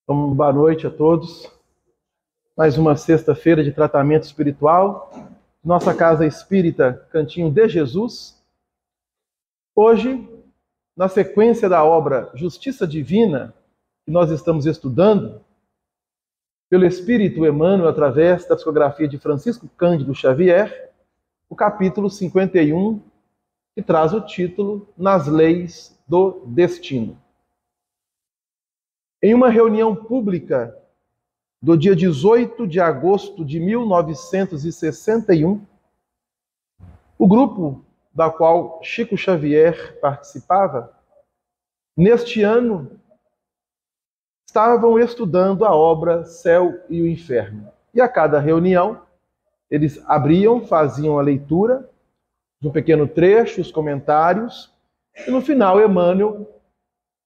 Então, boa noite a todos. Mais uma sexta-feira de tratamento espiritual. Nossa Casa Espírita Cantinho de Jesus. Hoje, na sequência da obra Justiça Divina, que nós estamos estudando, pelo Espírito Emmanuel, através da psicografia de Francisco Cândido Xavier, o capítulo 51, que traz o título Nas Leis do Destino. Em uma reunião pública do dia 18 de agosto de 1961, o grupo da qual Chico Xavier participava, neste ano, estavam estudando a obra Céu e o Inferno. E a cada reunião, eles abriam, faziam a leitura de um pequeno trecho, os comentários, e no final Emmanuel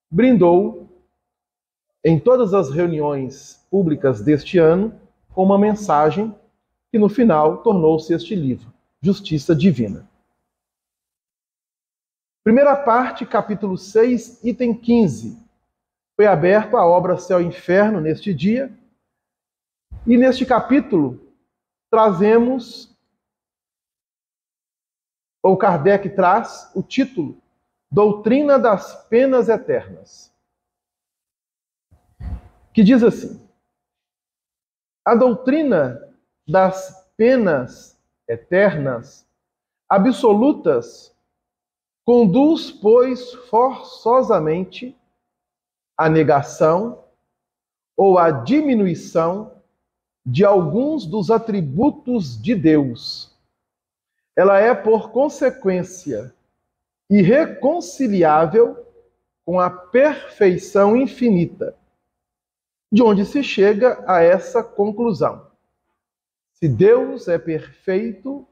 brindou em todas as reuniões públicas deste ano com uma mensagem que no final tornou-se este livro, Justiça Divina. Primeira parte, capítulo 6, item 15. Foi aberto a obra Céu e Inferno neste dia. E neste capítulo trazemos, ou Kardec traz, o título Doutrina das Penas Eternas, que diz assim: a doutrina das penas eternas, absolutas, conduz, pois, forçosamente à negação ou à diminuição de alguns dos atributos de Deus. Ela é, por consequência, irreconciliável com a perfeição infinita, de onde se chega a essa conclusão: se Deus é perfeito,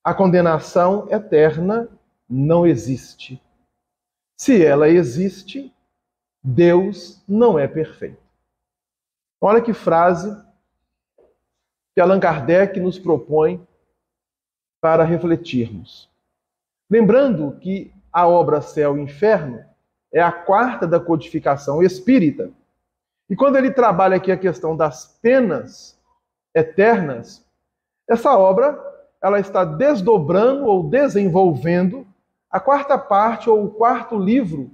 a condenação eterna não existe. Se ela existe, Deus não é perfeito. Olha que frase que Allan Kardec nos propõe para refletirmos. Lembrando que a obra Céu e Inferno é a quarta da codificação espírita. E quando ele trabalha aqui a questão das penas eternas, essa obra ela está desdobrando ou desenvolvendo a quarta parte ou o quarto livro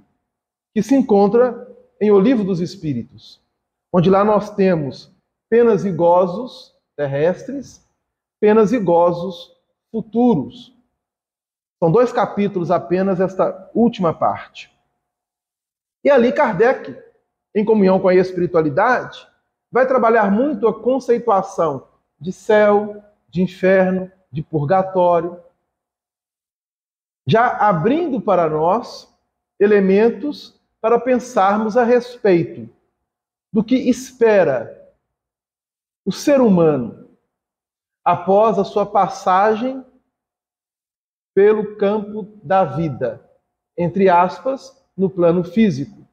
que se encontra em O Livro dos Espíritos, onde lá nós temos penas e gozos terrestres, penas e gozos futuros. São 2 capítulos apenas esta última parte. E ali Kardec, em comunhão com a espiritualidade, vai trabalhar muito a conceituação de céu, de inferno, de purgatório, já abrindo para nós elementos para pensarmos a respeito do que espera o ser humano após a sua passagem pelo campo da vida, entre aspas, no plano físico.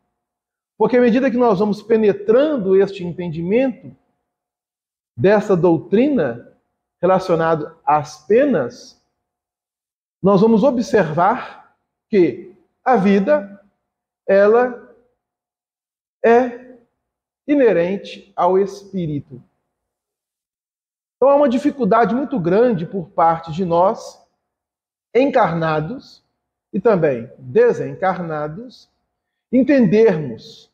Porque à medida que nós vamos penetrando este entendimento dessa doutrina relacionada às penas, nós vamos observar que a vida, ela é inerente ao espírito. Então há uma dificuldade muito grande por parte de nós, encarnados e também desencarnados, entendermos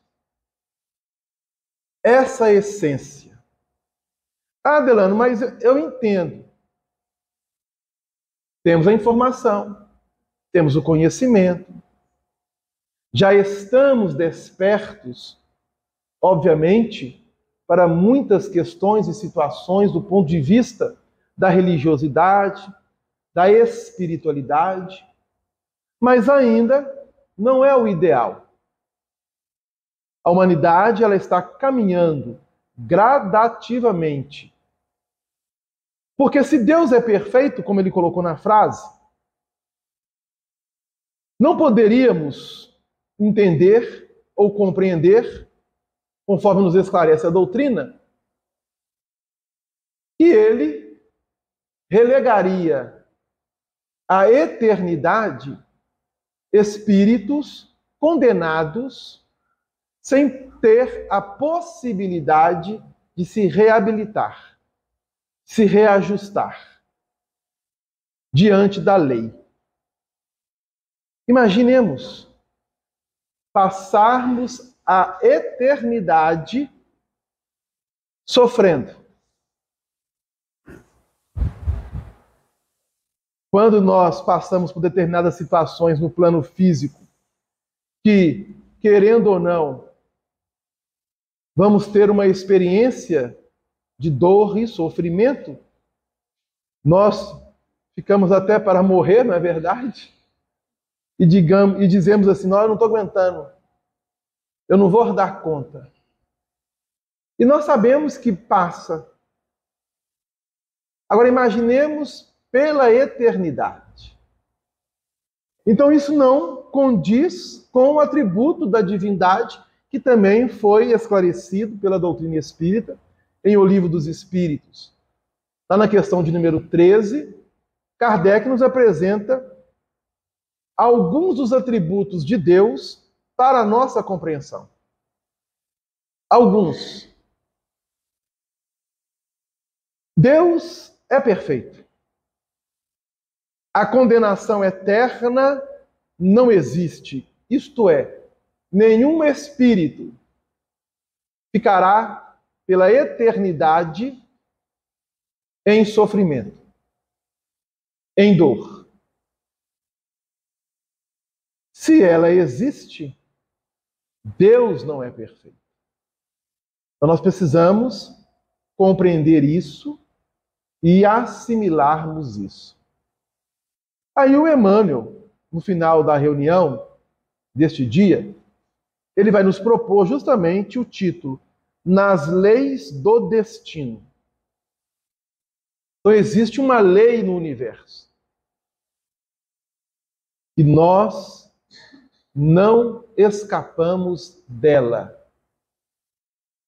essa essência. Ah, Delano, mas eu entendo. Temos a informação, temos o conhecimento, já estamos despertos, obviamente, para muitas questões e situações do ponto de vista da religiosidade, da espiritualidade, mas ainda não é o ideal. A humanidade ela está caminhando gradativamente. Porque se Deus é perfeito, como ele colocou na frase, não poderíamos entender ou compreender, conforme nos esclarece a doutrina, que ele relegaria à eternidade espíritos condenados sem ter a possibilidade de se reabilitar, se reajustar diante da lei. Imaginemos passarmos a eternidade sofrendo. Quando nós passamos por determinadas situações no plano físico, que, querendo ou não, vamos ter uma experiência de dor e sofrimento, nós ficamos até para morrer, não é verdade? E dizemos assim, não, eu não estou aguentando, eu não vou dar conta. E nós sabemos que passa. Agora imaginemos pela eternidade. Então isso não condiz com o atributo da divindade, que também foi esclarecido pela doutrina espírita em O Livro dos Espíritos. Lá na questão de número 13, Kardec nos apresenta alguns dos atributos de Deus para a nossa compreensão. Alguns. Deus é perfeito. A condenação eterna não existe. Isto é, nenhum espírito ficará pela eternidade em sofrimento, em dor. Se ela existe, Deus não é perfeito. Então nós precisamos compreender isso e assimilarmos isso. Aí o Emmanuel, no final da reunião deste dia, ele vai nos propor justamente o título Nas Leis do Destino. Então existe uma lei no universo e nós não escapamos dela.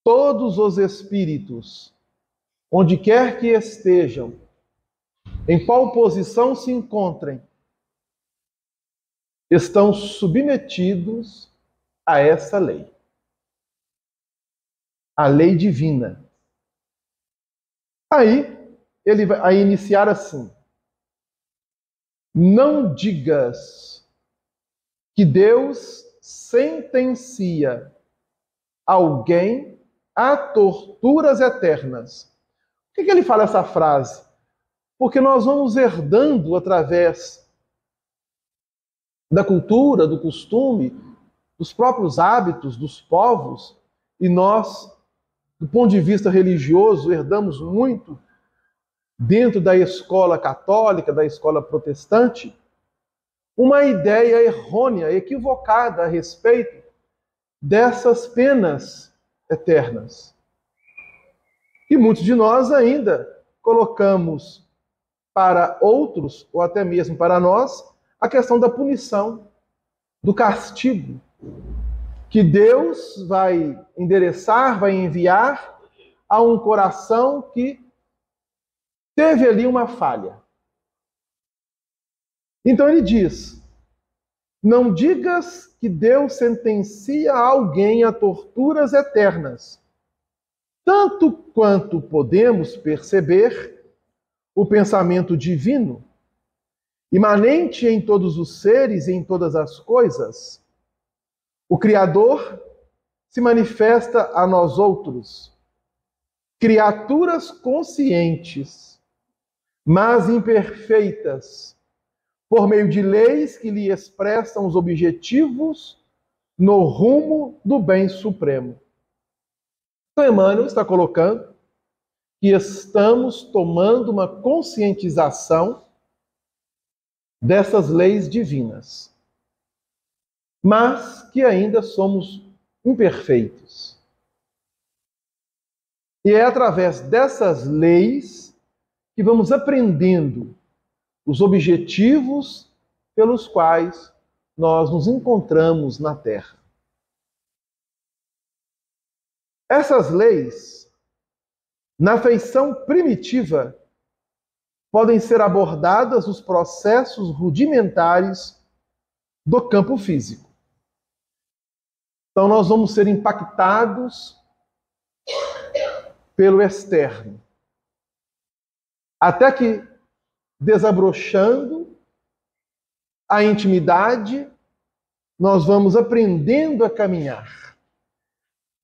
Todos os espíritos, onde quer que estejam, em qual posição se encontrem, estão submetidos a essa lei. A lei divina. Aí, ele vai iniciar assim. Não digas que Deus sentencia alguém a torturas eternas. Por que ele fala essa frase? Porque nós vamos herdando através da cultura, do costume, dos próprios hábitos dos povos, e nós, do ponto de vista religioso, herdamos muito dentro da escola católica, da escola protestante, uma ideia errônea, equivocada a respeito dessas penas eternas. E muitos de nós ainda colocamos para outros, ou até mesmo para nós, a questão da punição, do castigo, que Deus vai endereçar, vai enviar a um coração que teve ali uma falha. Então ele diz, não digas que Deus sentencia alguém a torturas eternas. Tanto quanto podemos perceber, o pensamento divino, imanente em todos os seres e em todas as coisas, o Criador se manifesta a nós outros, criaturas conscientes, mas imperfeitas, por meio de leis que lhe expressam os objetivos no rumo do bem supremo. Então, Emmanuel está colocando que estamos tomando uma conscientização dessas leis divinas, mas que ainda somos imperfeitos. E é através dessas leis que vamos aprendendo os objetivos pelos quais nós nos encontramos na Terra. Essas leis, na feição primitiva, podem ser abordadas nos processos rudimentares do campo físico. Então nós vamos ser impactados pelo externo. Até que, desabrochando a intimidade, nós vamos aprendendo a caminhar.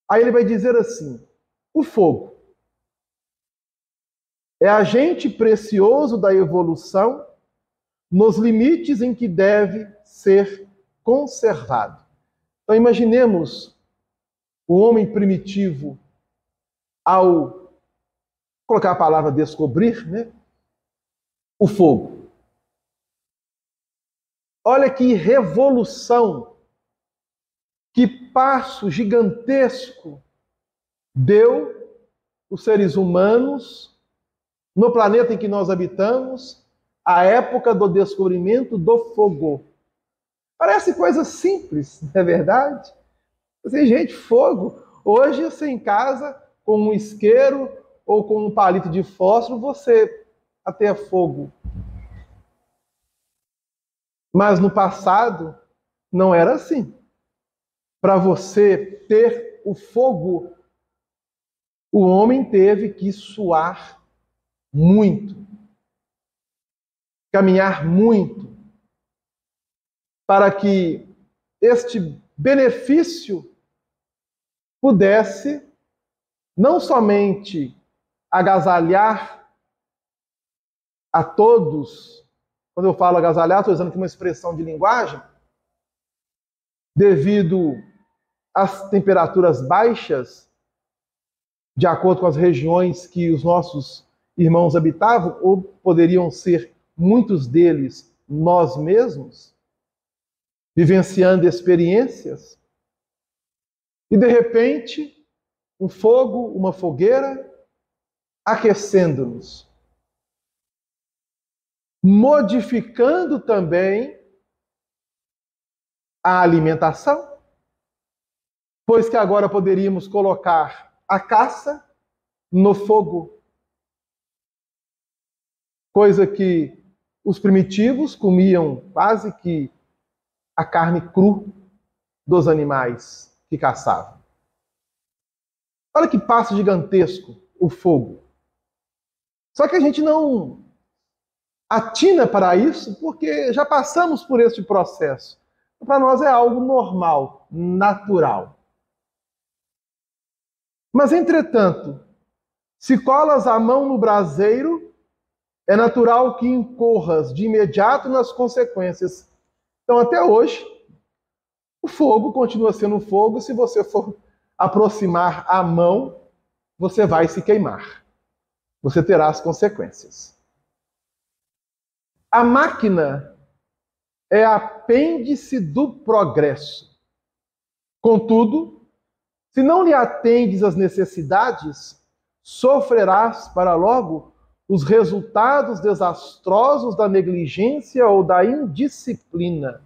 Aí ele vai dizer assim: o fogo é agente precioso da evolução nos limites em que deve ser conservado. Então imaginemos o homem primitivo, ao colocar a palavra descobrir, né? O fogo. Olha que revolução, que passo gigantesco deu os seres humanos no planeta em que nós habitamos, a época do descobrimento do fogo. Parece coisa simples, não é verdade? Assim, gente, fogo. Hoje, você em casa, com um isqueiro ou com um palito de fósforo, você até fogo. Mas no passado, não era assim. Para você ter o fogo, o homem teve que suar muito, caminhar muito, para que este benefício pudesse não somente agasalhar a todos. Quando eu falo agasalhar, estou usando aqui uma expressão de linguagem, devido às temperaturas baixas, de acordo com as regiões que os nossos irmãos habitavam, ou poderiam ser muitos deles nós mesmos, vivenciando experiências, e de repente, um fogo, uma fogueira, aquecendo-nos, modificando também a alimentação, pois que agora poderíamos colocar a caça no fogo, coisa que os primitivos comiam quase que a carne cru dos animais que caçavam. Olha que passo gigantesco o fogo. Só que a gente não atina para isso porque já passamos por este processo. Para nós é algo normal, natural. Mas, entretanto, se colas a mão no braseiro, é natural que incorras de imediato nas consequências. Então, até hoje, o fogo continua sendo fogo. Se você for aproximar a mão, você vai se queimar. Você terá as consequências. A máquina é apêndice do progresso. Contudo, se não lhe atendes às necessidades, sofrerás para logo os resultados desastrosos da negligência ou da indisciplina.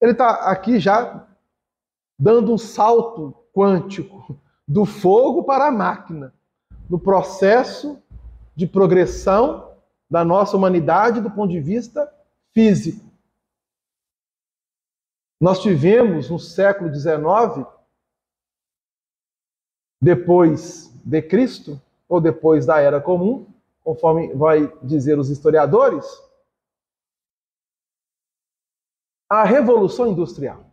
Ele está aqui já dando um salto quântico do fogo para a máquina, no processo de progressão da nossa humanidade do ponto de vista físico. Nós tivemos no século XIX, depois de Cristo, ou depois da Era Comum, conforme vai dizer os historiadores, a Revolução Industrial,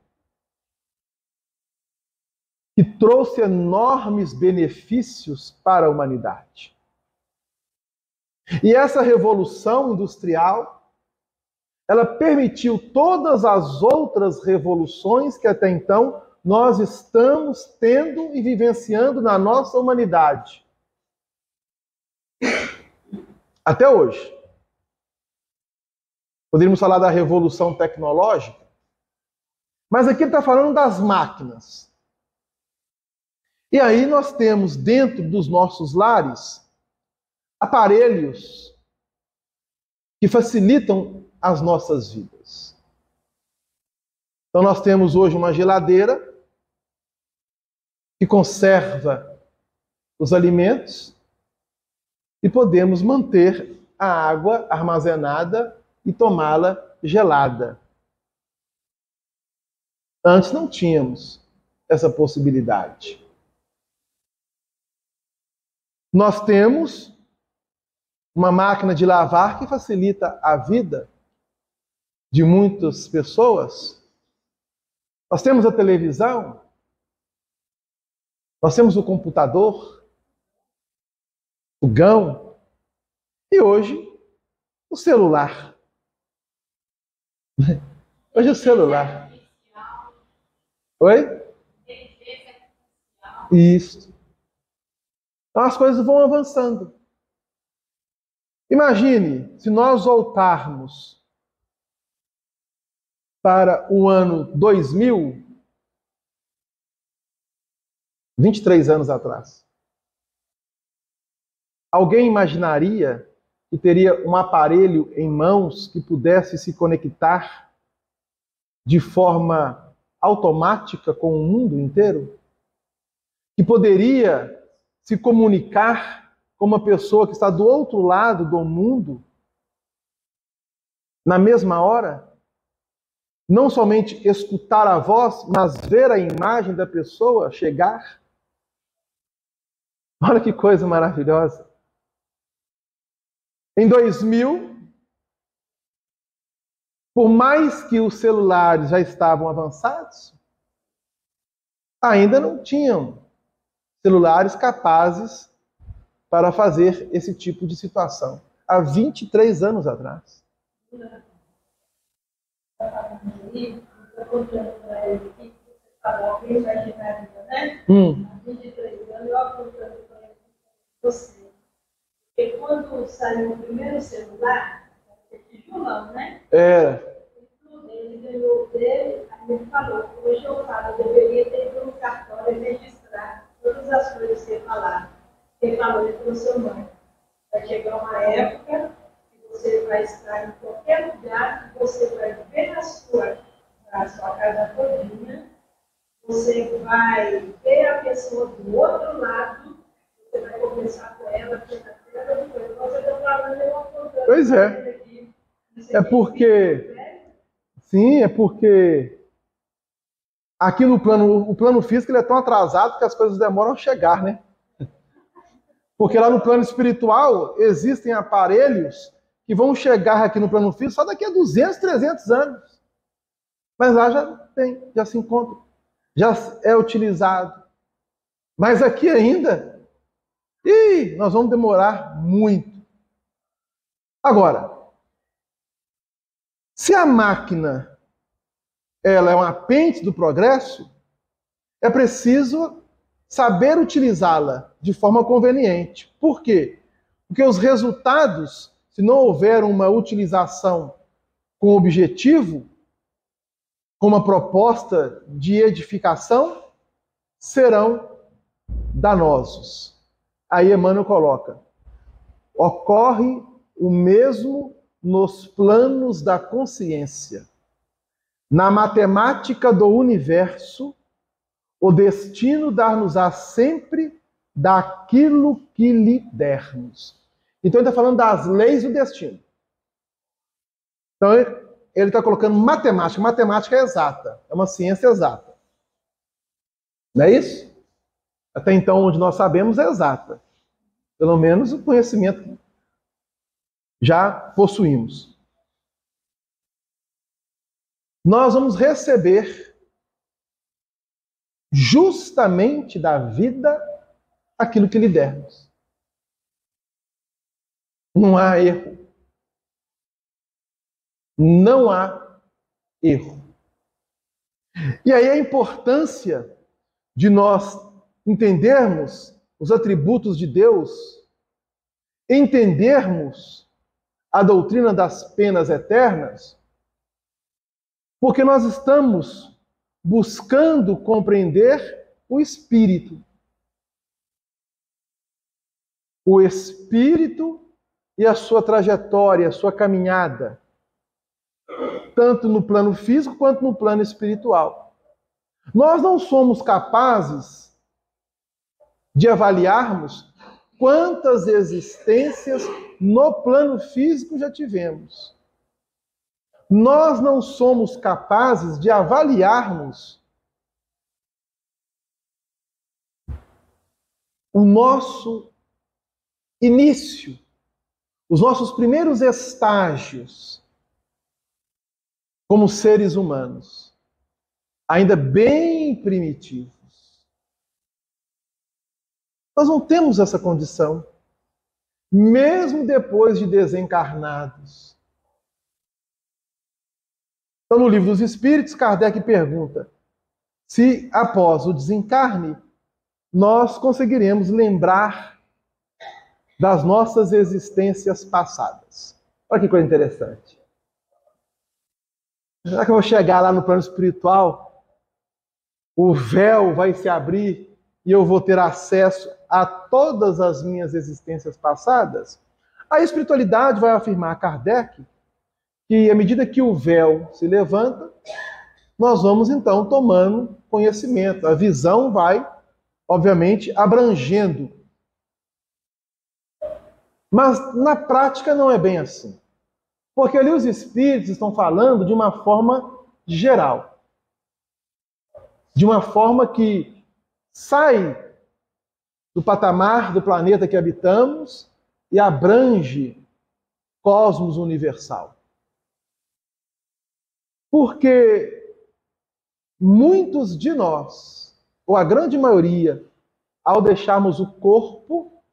que trouxe enormes benefícios para a humanidade. E essa Revolução Industrial, ela permitiu todas as outras revoluções que até então nós estamos tendo e vivenciando na nossa humanidade. Até hoje. Poderíamos falar da revolução tecnológica, mas aqui está falando das máquinas. E aí nós temos dentro dos nossos lares aparelhos que facilitam as nossas vidas. Então nós temos hoje uma geladeira que conserva os alimentos e podemos manter a água armazenada e tomá-la gelada. Antes não tínhamos. essa possibilidade. Nós temos uma máquina de lavar que facilita a vida de muitas pessoas. Nós temos a televisão, nós temos o computador, o fogão e hoje o celular. Hoje o celular. Oi? Isso. Então as coisas vão avançando. Imagine se nós voltarmos para o ano 2000, 23 anos atrás. Alguém imaginaria que teria um aparelho em mãos que pudesse se conectar de forma automática com o mundo inteiro? Que poderia se comunicar com uma pessoa que está do outro lado do mundo na mesma hora? Não somente escutar a voz, mas ver a imagem da pessoa chegar? Olha que coisa maravilhosa. Em 2000, por mais que os celulares já estavam avançados, ainda não tinham celulares capazes para fazer esse tipo de situação. Há 23 anos atrás. Você. Porque quando saiu o primeiro celular, tijolão, né? Ele ganhou dele, aí ele falou, hoje eu falo, eu deveria ter ido no cartório e registrar todas as coisas que ele falava. Ele falou, ele falou, seu mãe, vai chegar uma época que você vai estar em qualquer lugar, que você vai ver na sua casa todinha, você vai ver a pessoa do outro lado, você vai conversar com ela, você vai ter você está falando, eu apontando. Pois é. É porque... Sim, é porque aqui no plano, o plano físico ele é tão atrasado que as coisas demoram a chegar, né? Porque lá no plano espiritual existem aparelhos que vão chegar aqui no plano físico só daqui a 200, 300 anos. Mas lá já tem, já se encontra, já é utilizado. Mas aqui ainda, nós vamos demorar muito. Agora, se a máquina ela é um apêndice do progresso, é preciso saber utilizá-la de forma conveniente. Por quê? Porque os resultados, se não houver uma utilização com objetivo, com uma proposta de edificação, serão danosos. Aí Emmanuel coloca: ocorre o mesmo nos planos da consciência. Na matemática do universo, o destino dar-nos-á sempre daquilo que lhe dermos. Então ele está falando das leis do destino. Então ele está colocando matemática. Matemática é exata, é uma ciência exata. Não é isso? Até então, onde nós sabemos, é exata. Pelo menos o conhecimento já possuímos. Nós vamos receber justamente da vida aquilo que lhe dermos. Não há erro. Não há erro. E aí a importância de nós entendermos os atributos de Deus, entendermos a doutrina das penas eternas, porque nós estamos buscando compreender o Espírito. O Espírito e a sua trajetória, a sua caminhada, tanto no plano físico quanto no plano espiritual. Nós não somos capazes de avaliarmos quantas existências no plano físico já tivemos. Nós não somos capazes de avaliarmos o nosso início, os nossos primeiros estágios como seres humanos, ainda bem primitivos. Nós não temos essa condição, mesmo depois de desencarnados. Então, no Livro dos Espíritos, Kardec pergunta se, após o desencarne, nós conseguiremos lembrar das nossas existências passadas. Olha que coisa interessante. Será que eu vou chegar lá no plano espiritual, o véu vai se abrir e eu vou ter acesso a todas as minhas existências passadas? A espiritualidade vai afirmar a Kardec que, à medida que o véu se levanta, nós vamos então tomando conhecimento. A visão vai, obviamente, abrangendo. Mas na prática não é bem assim. Porque ali os espíritos estão falando de uma forma geral. De uma forma que sai do patamar do planeta que habitamos e abrange cosmos universal. Porque muitos de nós, ou a grande maioria, ao deixarmos o corpo,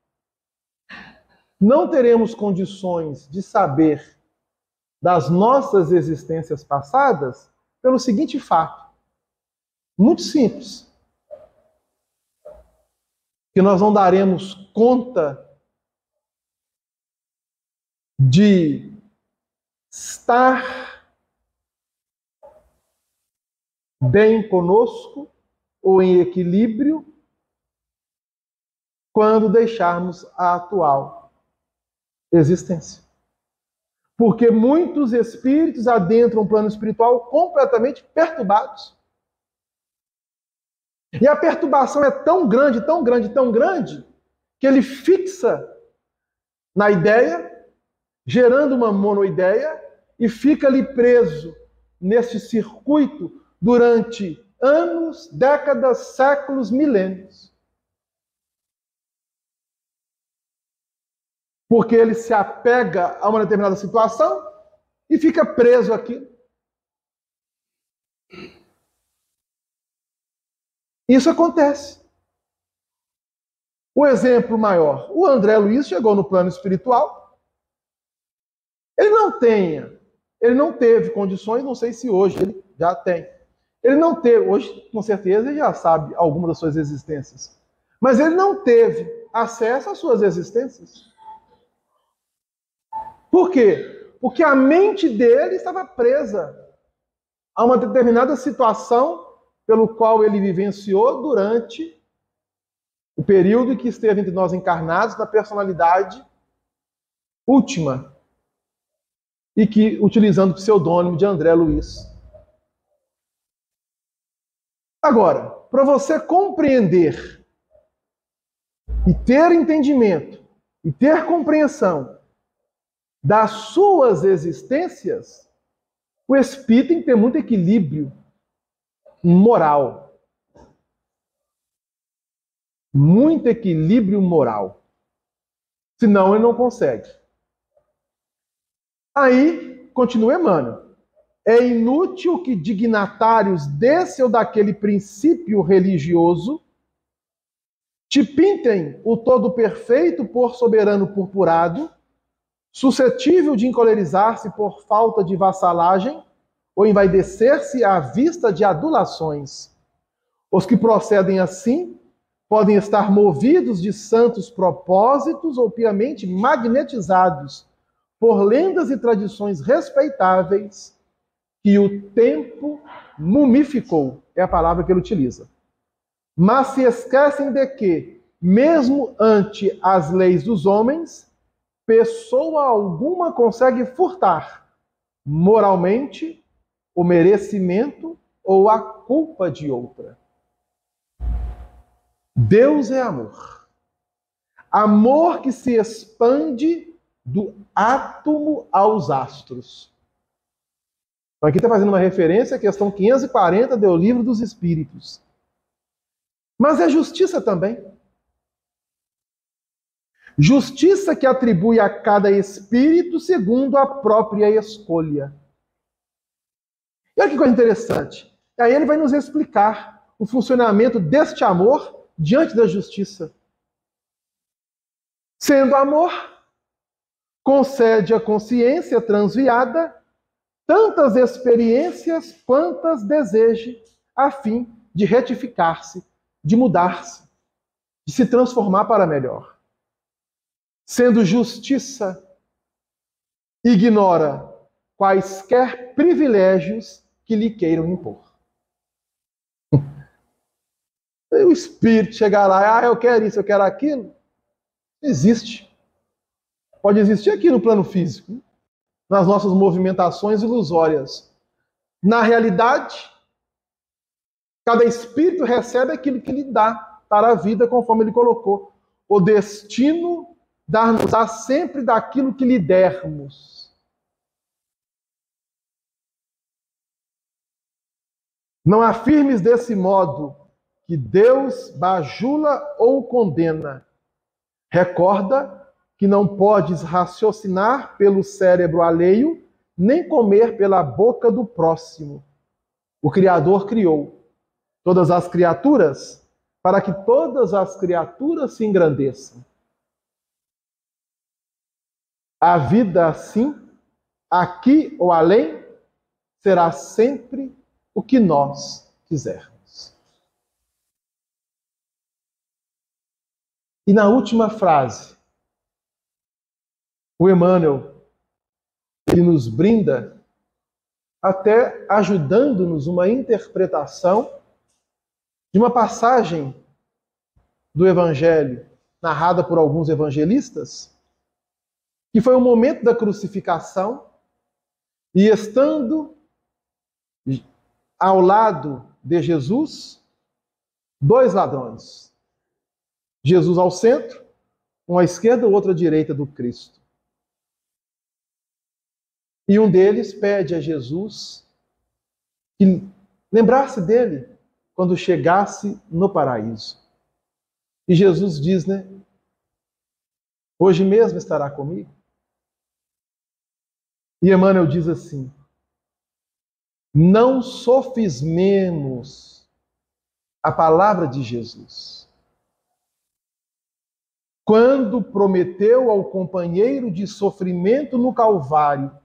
não teremos condições de saber das nossas existências passadas pelo seguinte fato, muito simples, que nós não daremos conta de estar bem conosco ou em equilíbrio quando deixarmos a atual existência. Porque muitos espíritos adentram o plano espiritual completamente perturbados. E a perturbação é tão grande, tão grande, tão grande, que ele fixa na ideia, gerando uma monoideia, e fica ali preso nesse circuito durante anos, décadas, séculos, milênios. Porque ele se apega a uma determinada situação e fica preso aqui. Isso acontece. O exemplo maior, o André Luiz chegou no plano espiritual. Ele não teve condições, não sei se hoje ele já tem. Ele não teve, hoje com certeza ele já sabe alguma das suas existências. Mas ele não teve acesso às suas existências. Por quê? Porque a mente dele estava presa a uma determinada situação pelo qual ele vivenciou durante o período em que esteve entre nós encarnados na personalidade última e que, utilizando o pseudônimo de André Luiz. Agora, para você compreender e ter entendimento e ter compreensão das suas existências, o espírito tem que ter muito equilíbrio moral. Muito equilíbrio moral. Senão ele não consegue. Aí, continua Emmanuel. É inútil que dignatários desse ou daquele princípio religioso te pintem o todo perfeito por soberano purpurado, suscetível de encolerizar-se por falta de vassalagem ou envaidecer-se à vista de adulações. Os que procedem assim podem estar movidos de santos propósitos ou piamente magnetizados por lendas e tradições respeitáveis que o tempo mumificou, é a palavra que ele utiliza. Mas se esquecem de que, mesmo ante as leis dos homens, pessoa alguma consegue furtar moralmente o merecimento ou a culpa de outra. Deus é amor. Amor que se expande do átomo aos astros. Então aqui está fazendo uma referência à questão 540 do Livro dos Espíritos. Mas é justiça também. Justiça que atribui a cada espírito segundo a própria escolha. E olha que coisa interessante. Aí ele vai nos explicar o funcionamento deste amor diante da justiça. Sendo amor, concede à consciência transviada tantas experiências quantas deseje, a fim de retificar-se, de mudar-se, de se transformar para melhor. Sendo justiça, ignora quaisquer privilégios que lhe queiram impor. E o espírito chegar lá, eu quero isso, eu quero aquilo, existe. Pode existir aqui no plano físico, nas nossas movimentações ilusórias. Na realidade, cada espírito recebe aquilo que lhe dá para a vida, conforme ele colocou. O destino dar-nos-á sempre daquilo que lhe dermos. Não afirmes desse modo que Deus bajula ou condena. Recorda que não podes raciocinar pelo cérebro alheio, nem comer pela boca do próximo. O Criador criou todas as criaturas para que todas as criaturas se engrandeçam. A vida assim, aqui ou além, será sempre o que nós quisermos. E na última frase, o Emmanuel, ele nos brinda até ajudando-nos uma interpretação de uma passagem do Evangelho, narrada por alguns evangelistas, que foi o momento da crucificação, e estando ao lado de Jesus, dois ladrões. Jesus ao centro, um à esquerda, o outro à direita do Cristo. E um deles pede a Jesus que lembrasse dele quando chegasse no paraíso. E Jesus diz, hoje mesmo estará comigo. E Emmanuel diz assim: não sofismemos a palavra de Jesus. Quando prometeu ao companheiro de sofrimento no Calvário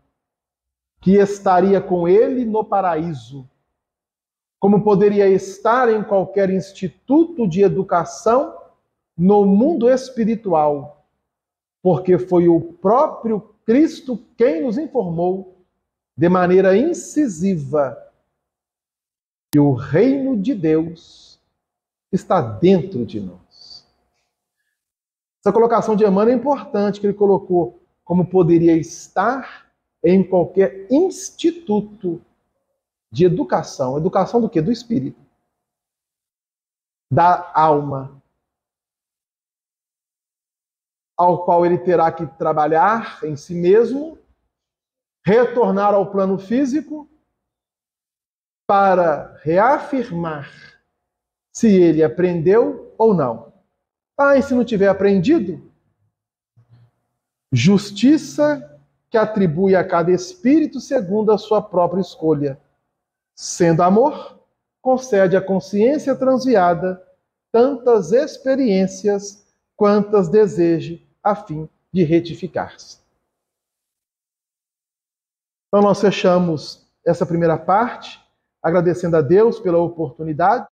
que estaria com ele no paraíso, como poderia estar em qualquer instituto de educação no mundo espiritual, porque foi o próprio Cristo quem nos informou de maneira incisiva que o reino de Deus está dentro de nós. Essa colocação de Emmanuel é importante, que ele colocou como poderia estar em qualquer instituto de educação. Educação do quê? Do espírito. Da alma. Ao qual ele terá que trabalhar em si mesmo, retornar ao plano físico, para reafirmar se ele aprendeu ou não. E se não tiver aprendido? Justiça que atribui a cada espírito segundo a sua própria escolha. Sendo amor, concede à consciência transviada tantas experiências quantas deseje, a fim de retificar-se. Então nós fechamos essa primeira parte, agradecendo a Deus pela oportunidade